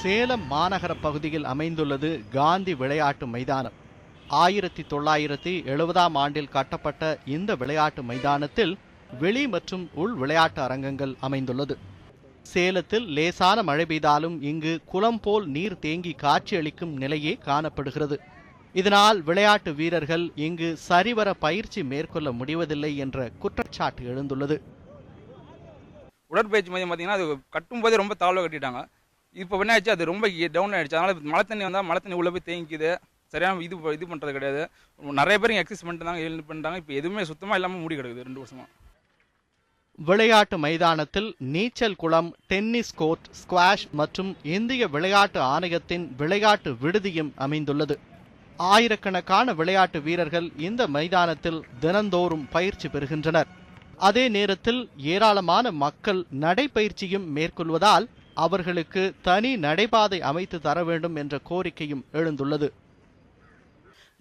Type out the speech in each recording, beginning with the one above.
சேலம் மாநகர பகுதியில் அமைந்துள்ளது காந்தி விளையாட்டு மைதானம். 1970ஆம் ஆண்டில் கட்டப்பட்ட இந்த விளையாட்டு மைதானத்தில் வெளி மற்றும் உள் விளையாட்டு அரங்கங்கள் அமைந்துள்ளது. சேலத்தில் லேசான மழை பெய்தாலும் இங்கு குளம் போல் நீர் தேங்கி காட்சியளிக்கும் நிலையே காணப்படுகிறது. இதனால் விளையாட்டு வீரர்கள் இங்கு சரிவர பயிற்சி மேற்கொள்ள முடிவதில்லை என்ற குற்றச்சாட்டு எழுந்துள்ளது. உடற்பயிற்சி மையம் பார்த்தீங்கன்னா அது கட்டும்போதே ரொம்ப தாழ்வாக கட்டிட்டாங்க. இப்போ என்ன ஆச்சு, அது ரொம்ப டவுன் ஆயிடுச்சு. அதனால மழை தண்ணி வந்தால் மழை தண்ணி உள்ள போய் தேங்கிக்குது. சரியான இது பண்ணுறது கிடையாது. நிறைய பேர் எக்ஸசைஸ் பண்ணிட்டாங்க, எழுந்து பண்ணிட்டாங்க. இப்போ எதுவுமே சுத்தமாக இல்லாமல் மூடி கிடக்குது 2 வருஷமா. விளையாட்டு மைதானத்தில் நீச்சல் குளம், டென்னிஸ் கோர்ட், ஸ்குவாஷ் மற்றும் இந்திய விளையாட்டு ஆணையத்தின் விளையாட்டு விடுதியும் அமைந்துள்ளது. ஆயிரக்கணக்கான விளையாட்டு வீரர்கள் இந்த மைதானத்தில் தினந்தோறும் பயிற்சி பெறுகின்றனர். அதே நேரத்தில் ஏராளமான மக்கள் நடைப்பயிற்சியும் மேற்கொள்வதால் அவர்களுக்கு தனி நடைபாதை அமைத்து தர வேண்டும் என்ற கோரிக்கையும் எழுந்துள்ளது.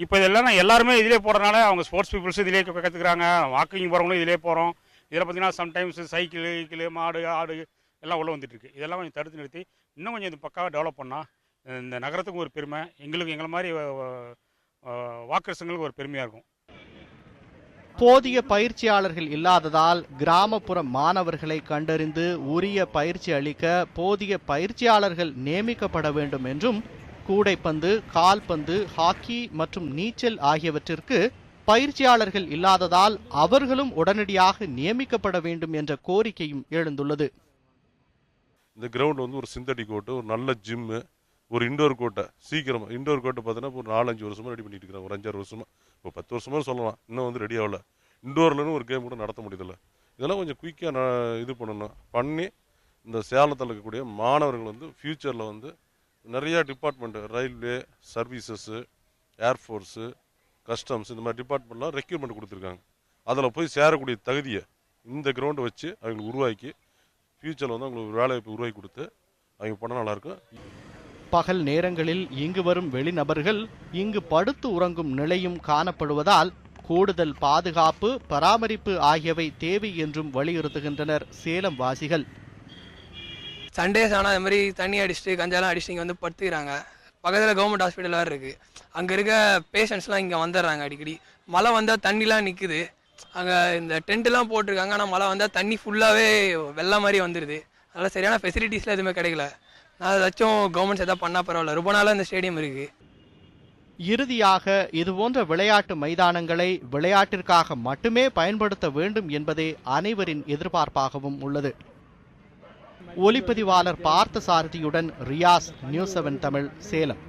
இப்போ இதெல்லாம் எல்லாருமே இதிலே போகிறனால அவங்க ஸ்போர்ட்ஸ் பீப்புள்ஸ் இதிலே கற்றுக்குறாங்க. வாக்கிங் போகிறவங்களும் இதிலே போகிறோம். இதில் பார்த்தீங்கன்னா சம்டைம்ஸ் சைக்கிள் மாடு ஆடு எல்லாம் உள்ளே வந்துட்டு இருக்கு. இதெல்லாம் கொஞ்சம் தடுத்து நிறுத்தி இன்னும் கொஞ்சம் இது பக்காவாக டெவலப் பண்ணால் இந்த நகரத்துக்கும் ஒரு பெருமை, எங்களை மாதிரி வாக்கர்ஸுங்களுக்கு ஒரு பெருமையாக இருக்கும். போதிய பயிற்சியாளர்கள் இல்லாததால் கிராமப்புற மாணவர்களை கண்டறிந்து உரிய பயிற்சி அளிக்க போதிய பயிற்சியாளர்கள் நியமிக்கப்பட வேண்டும் என்றும், கூடைப்பந்து, கால்பந்து, ஹாக்கி மற்றும் நீச்சல் ஆகியவற்றிற்கு பயிற்சியாளர்கள் இல்லாததால் அவர்களும் உடனடியாக நியமிக்கப்பட வேண்டும் என்ற கோரிக்கையும் எழுந்துள்ளது. இந்த கிரவுண்ட் வந்து ஒரு சிந்தட்டிக் கோர்ட்டு, ஒரு நல்ல ஜிம்மு, ஒரு இண்டோர் கோர்ட்டை சீக்கிரமாக இண்டோர் கோர்ட்டை பார்த்தீங்கன்னா ஒரு 4-5 வருஷமாக ரெடி பண்ணிட்டு இருக்கிறாங்க. ஒரு 5-6 வருஷமாக, இப்போ 10 வருஷமாக சொல்லலாம். இன்னும் வந்து ரெடி ஆகல. இண்டோர்லன்னு ஒரு கேம் கூட நடத்த முடியதில்லை. இதெல்லாம் கொஞ்சம் குயிக்காக இது பண்ணி இந்த சேலத்தில் இருக்கக்கூடிய மாணவர்கள் வந்து ஃப்யூச்சரில் வந்து நிறையா department, railway services, air force, customs, இந்த மாதிரி டிபார்ட்மெண்ட்லாம் ரெக்யூர்மெண்ட் கொடுத்துருக்காங்க. அதில் போய் சேரக்கூடிய தகுதியை இந்த கிரவுண்டை வச்சு அவங்களுக்கு உருவாக்கி ஃப்யூச்சரில் வந்து அவங்களுக்கு வேலைவாய்ப்பு உருவாக்கி கொடுத்து அவங்க பண்ண நல்லாயிருக்கும். பகல் நேரங்களில் இங்கு வரும் வெளிநபர்கள் இங்கு படுத்து உறங்கும் நிலையும் காணப்படுவதால் கூடுதல் பாதுகாப்பு, பராமரிப்பு ஆகியவை தேவை என்றும் வலியுறுத்துகின்றனர் சேலம் வாசிகள். சண்டேஸ் ஆனால் அது மாதிரி தண்ணி அடிச்சுட்டு கஞ்சாலாம் அடிச்சுட்டு இங்கே வந்து படுத்துக்கிறாங்க. பக்கத்தில் கவர்மெண்ட் ஹாஸ்பிட்டல் வேறு இருக்குது. அங்கே இருக்க பேஷண்ட்ஸ்லாம் இங்கே வந்துடுறாங்க. அடிக்கடி மழை வந்தால் தண்ணிலாம் நிற்குது. அங்கே இந்த டென்ட்லாம் போட்டிருக்காங்க. ஆனால் மழை வந்தால் தண்ணி ஃபுல்லாகவே வெள்ளம் மாதிரி வந்துடுது. அதனால் சரியான ஃபெசிலிட்டிஸ்லாம் எதுவுமே கிடைக்கல. நான் ஏதாச்சும் கவர்மெண்ட்ஸ் எதாவது பண்ணால் பரவாயில்ல. ரொம்ப நாளாக இந்த ஸ்டேடியம் இருக்குது. இறுதியாக இதுபோன்ற விளையாட்டு மைதானங்களை விளையாட்டிற்காக மட்டுமே பயன்படுத்த வேண்டும் என்பதே அனைவரின் எதிர்பார்ப்பாகவும் உள்ளது. ஒலிப்பதிவாளர் பார்த்த சாரதியுடன் ரியாஸ், நியூஸ் 7 தமிழ், சேலம்.